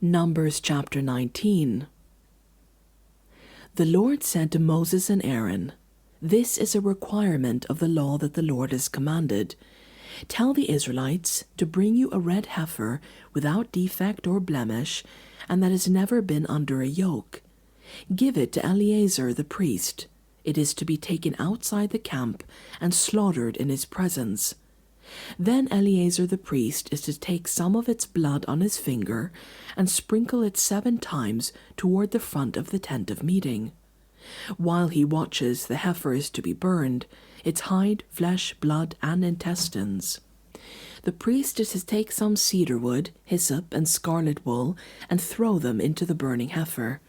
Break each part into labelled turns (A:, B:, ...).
A: Numbers chapter 19. The Lord said to Moses and Aaron, "This is a requirement of the law that the Lord has commanded. Tell the Israelites to bring you a red heifer without defect or blemish, and that has never been under a yoke. Give it to Eleazar the priest. It is to be taken outside the camp and slaughtered in his presence. Then Eleazar the priest is to take some of its blood on his finger and sprinkle it 7 times toward the front of the tent of meeting. While he watches, the heifer is to be burned, its hide, flesh, blood, and intestines. The priest is to take some cedar wood, hyssop, and scarlet wool and throw them into the burning heifer.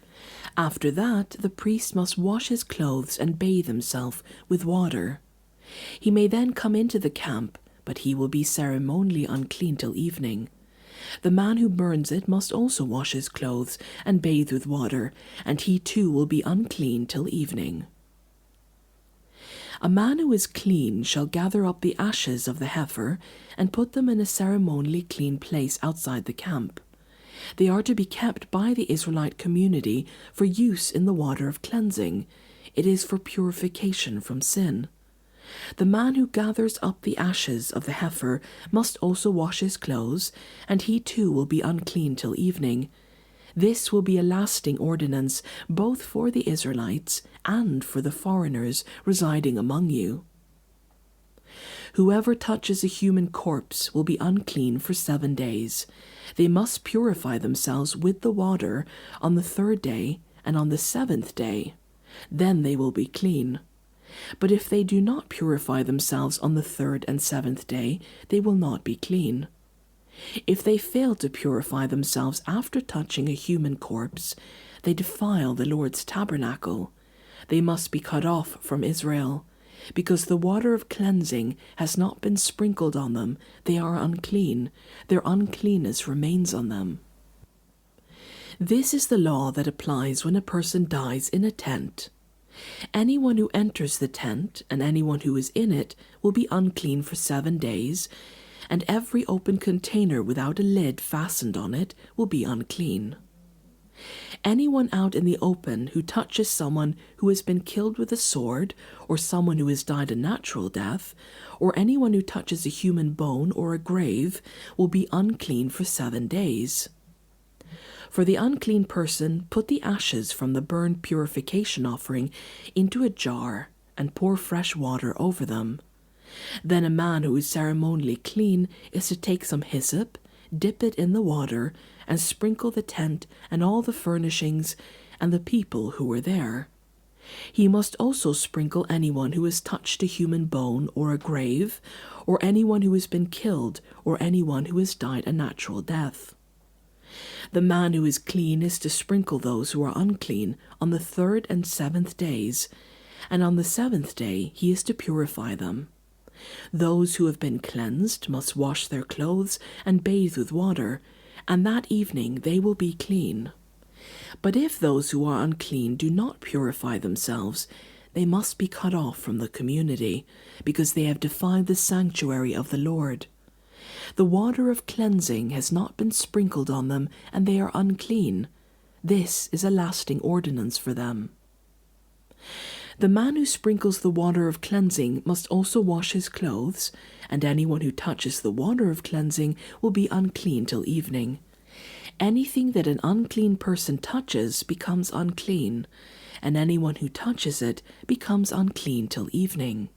A: After that, the priest must wash his clothes and bathe himself with water. He may then come into the camp, but he will be ceremonially unclean till evening. The man who burns it must also wash his clothes and bathe with water, and he too will be unclean till evening. A man who is clean shall gather up the ashes of the heifer and put them in a ceremonially clean place outside the camp. They are to be kept by the Israelite community for use in the water of cleansing. It is for purification from sin. The man who gathers up the ashes of the heifer must also wash his clothes, and he too will be unclean till evening. This will be a lasting ordinance both for the Israelites and for the foreigners residing among you. Whoever touches a human corpse will be unclean for 7 days. They must purify themselves with the water on the 3rd day and on the 7th day. Then they will be clean. But if they do not purify themselves on the 3rd and 7th day, they will not be clean. If they fail to purify themselves after touching a human corpse, they defile the Lord's tabernacle. They must be cut off from Israel. Because the water of cleansing has not been sprinkled on them, they are unclean. Their uncleanness remains on them. This is the law that applies when a person dies in a tent. Anyone who enters the tent and anyone who is in it will be unclean for 7 days, and every open container without a lid fastened on it will be unclean. Anyone out in the open who touches someone who has been killed with a sword, or someone who has died a natural death, or anyone who touches a human bone or a grave will be unclean for 7 days. For the unclean person, put the ashes from the burnt purification offering into a jar and pour fresh water over them. Then a man who is ceremonially clean is to take some hyssop, dip it in the water, and sprinkle the tent and all the furnishings and the people who were there. He must also sprinkle anyone who has touched a human bone or a grave, or anyone who has been killed, or anyone who has died a natural death. The man who is clean is to sprinkle those who are unclean on the 3rd and 7th days, and on the 7th day he is to purify them. Those who have been cleansed must wash their clothes and bathe with water, and that evening they will be clean. But if those who are unclean do not purify themselves, they must be cut off from the community, because they have defiled the sanctuary of the Lord. The water of cleansing has not been sprinkled on them, and they are unclean. This is a lasting ordinance for them. The man who sprinkles the water of cleansing must also wash his clothes, and anyone who touches the water of cleansing will be unclean till evening. Anything that an unclean person touches becomes unclean, and anyone who touches it becomes unclean till evening.